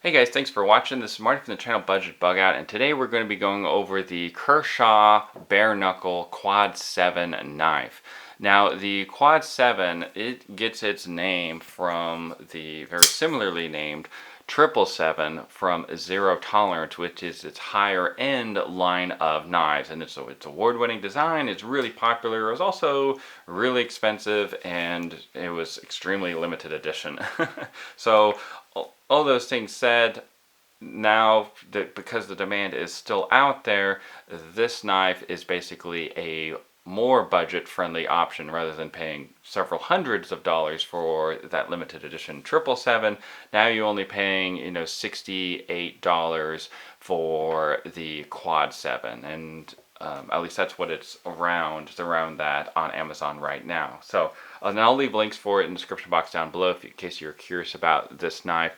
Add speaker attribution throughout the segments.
Speaker 1: Hey guys, thanks for watching. This is Marty from the channel Budget Bugout, and today we're going to be going over the Kershaw Bareknuckle Quad 7 knife. Now, the Quad 7, it gets its name from the very similarly named 777 from Zero Tolerance, which is its higher end line of knives. And it's award-winning design, it's really popular, it was also really expensive, and it was extremely limited edition. So all those things said, now that because the demand is still out there, this knife is basically a more budget friendly option rather than paying several hundreds of dollars for that limited edition 777. Now you're only paying $68 for the Quad 7, and at least that's what it's around. It's around that on Amazon right now. So and I'll leave links for it in the description box down below in case you're curious about this knife.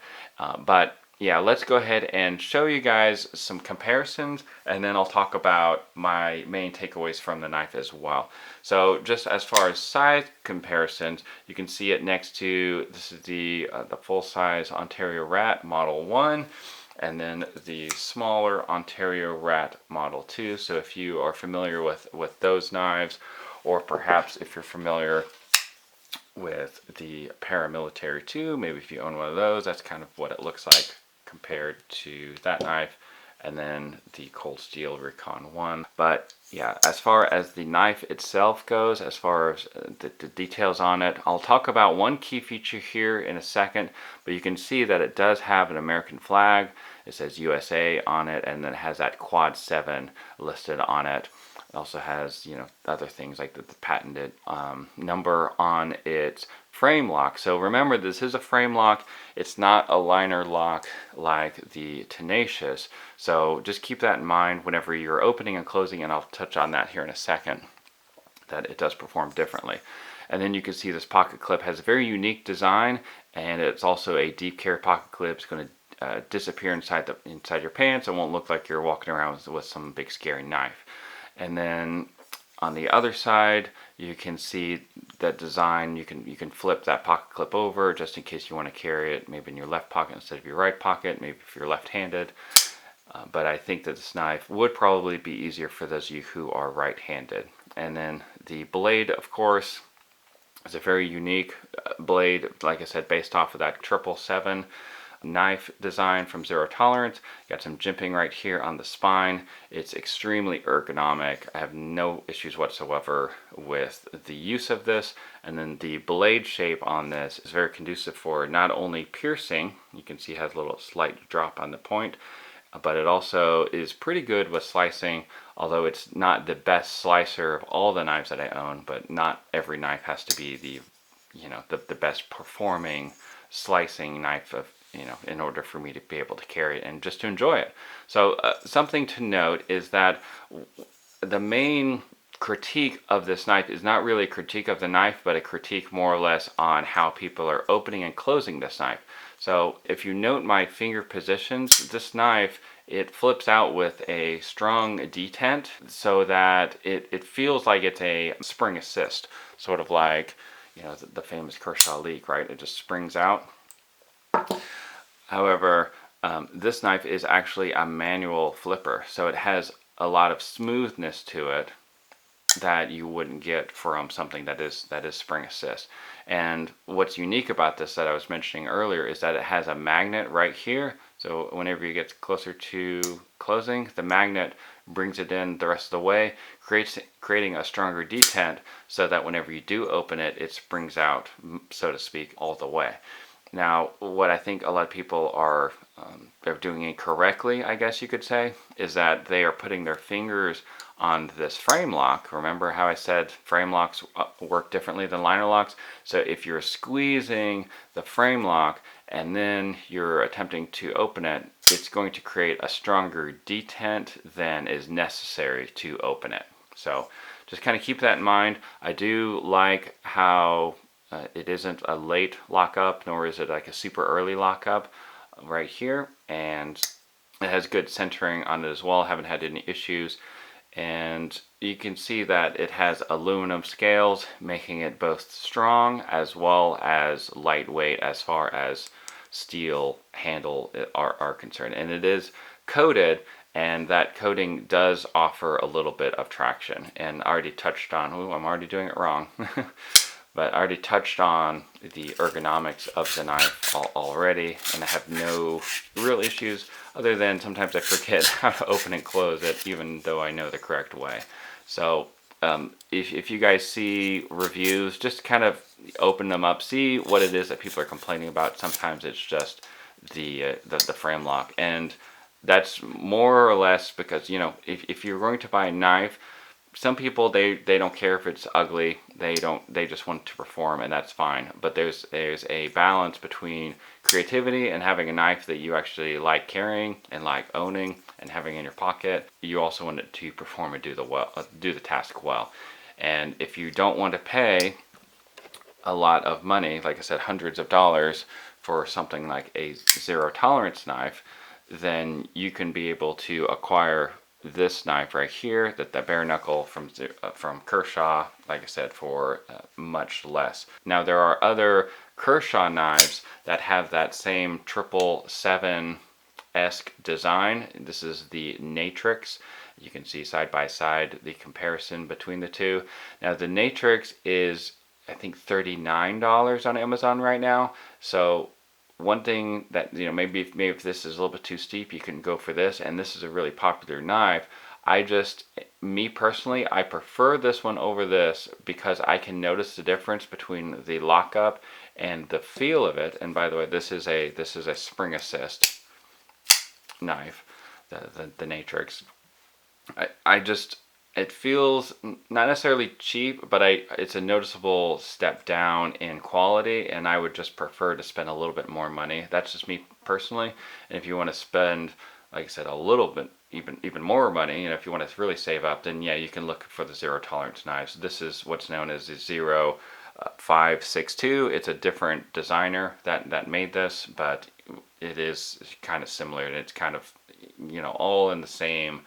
Speaker 1: But yeah, let's go ahead and show you guys some comparisons, and then I'll talk about my main takeaways from the knife as well. So just as far as size comparisons, you can see it next to, this is the full-size Ontario Rat Model 1, and then the smaller Ontario Rat Model 2. So if you are familiar with those knives, or perhaps if you're familiar with the paramilitary 2, maybe if you own one of those, that's kind of what it looks like compared to that knife, and then the Cold Steel Recon 1. But yeah, as far as the knife itself goes, as far as the details on it, I'll talk about one key feature here in a second, but you can see that it does have an American flag. It says USA on it, and then it has that Quad 7 listed on it. It also has, other things like the patented number on its frame lock. So remember, this is a frame lock. It's not a liner lock like the Tenacious. So just keep that in mind whenever you're opening and closing, and I'll touch on that here in a second, that it does perform differently. And then you can see this pocket clip has a very unique design, and it's also a deep carry pocket clip. It's going to disappear inside your pants. It won't look like you're walking around with some big scary knife. And then on the other side, you can see that design. You can flip that pocket clip over just in case you want to carry it maybe in your left pocket instead of your right pocket, maybe if you're left-handed. But I think that this knife would probably be easier for those of you who are right-handed. And then the blade, of course, is a very unique blade, like I said, based off of that 777 knife design from Zero Tolerance. Got some jimping right here on the spine. It's extremely ergonomic. I have no issues whatsoever with the use of this. And then the blade shape on this is very conducive for not only piercing, you can see it has a little slight drop on the point, but it also is pretty good with slicing, although it's not the best slicer of all the knives that I own. But not every knife has to be the best performing slicing knife in order for me to be able to carry it and just to enjoy it. So something to note is that the main critique of this knife is not really a critique of the knife, but a critique more or less on how people are opening and closing this knife. So if you note my finger positions, this knife, it flips out with a strong detent so that it feels like it's a spring assist, sort of like the famous Kershaw leak, right? It just springs out. However, this knife is actually a manual flipper, so it has a lot of smoothness to it that you wouldn't get from something that is spring assist. And what's unique about this that I was mentioning earlier is that it has a magnet right here. So whenever you get closer to closing, the magnet brings it in the rest of the way, creating a stronger detent so that whenever you do open it, it springs out, so to speak, all the way. Now, what I think a lot of people are they're doing incorrectly, I guess you could say, is that they are putting their fingers on this frame lock. Remember how I said frame locks work differently than liner locks? So if you're squeezing the frame lock and then you're attempting to open it, it's going to create a stronger detent than is necessary to open it. So just kind of keep that in mind. I do like how it isn't a late lockup, nor is it like a super early lockup right here, and it has good centering on it as well. Haven't had any issues. And you can see that it has aluminum scales, making it both strong as well as lightweight as far as steel handle are concerned. And it is coated, and that coating does offer a little bit of traction. And I already touched on, oh, I'm already doing it wrong. But I already touched on the ergonomics of the knife already, and I have no real issues other than sometimes I forget how to open and close it, even though I know the correct way. So if you guys see reviews, just kind of open them up, see what it is that people are complaining about. Sometimes it's just the frame lock, and that's more or less because, you know, if you're going to buy a knife, some people they don't care if it's ugly. They just want to perform, and that's fine. But there's a balance between creativity and having a knife that you actually like carrying and like owning and having in your pocket. You also want it to perform and do the task well. And if you don't want to pay a lot of money, like I said, hundreds of dollars for something like a zero tolerance knife, then you can be able to acquire this knife right here, the Bareknuckle from Kershaw, like I said, for much less. Now there are other Kershaw knives that have that same 777-esque design. This is the Natrix. You can see side by side the comparison between the two. Now the Natrix is, I think, $39 on Amazon right now. So one thing that, you know, maybe if this is a little bit too steep, you can go for this, and this is a really popular knife. Me personally, I prefer this one over this because I can notice the difference between the lockup and the feel of it. And by the way, this is a spring assist knife, the Natrix. It feels not necessarily cheap, but it's a noticeable step down in quality, and I would just prefer to spend a little bit more money. That's just me personally. And if you want to spend, like I said, a little bit, even more money, you know, if you want to really save up, then yeah, you can look for the zero tolerance knives. This is what's known as the 0562. It's a different designer that made this, but it is kind of similar, and it's kind of, you know, all in the same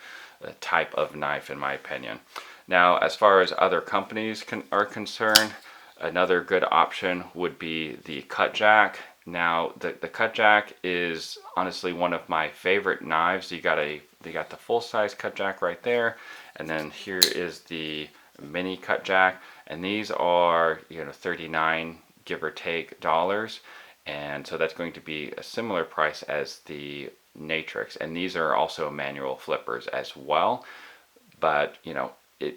Speaker 1: type of knife, in my opinion. Now, as far as other companies are concerned, another good option would be the Cut Jack. Now, the Cut Jack is honestly one of my favorite knives. They got the full size Cut Jack right there, and then here is the mini Cut Jack, and these are, you know, 39 give or take dollars, and so that's going to be a similar price as the Natrix, and these are also manual flippers as well, but you know,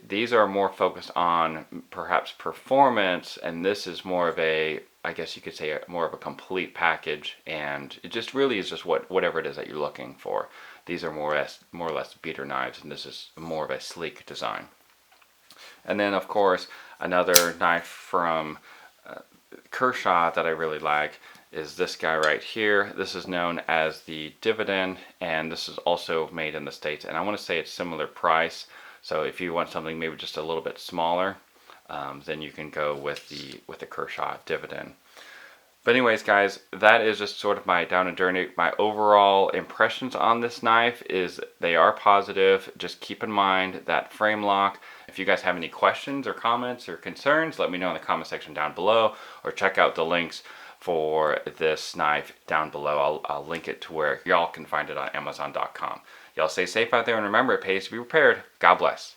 Speaker 1: these are more focused on perhaps performance, and this is more of a, I guess you could say, more of a complete package, and it just really is just whatever it is that you're looking for. These are more or less beater knives, and this is more of a sleek design. And then of course another knife from Kershaw that I really like is this guy right here. This is known as the Dividend, and this is also made in the States, and I want to say it's similar price. So if you want something maybe just a little bit smaller, then you can go with the Kershaw Dividend. But anyways, guys, that is just sort of my down and dirty. My overall impressions on this knife is they are positive. Just keep in mind that frame lock. If you guys have any questions or comments or concerns, let me know in the comment section down below, or check out the links for this knife down below. I'll link it to where y'all can find it on Amazon.com. Y'all stay safe out there, and remember, it pays to be prepared. God bless.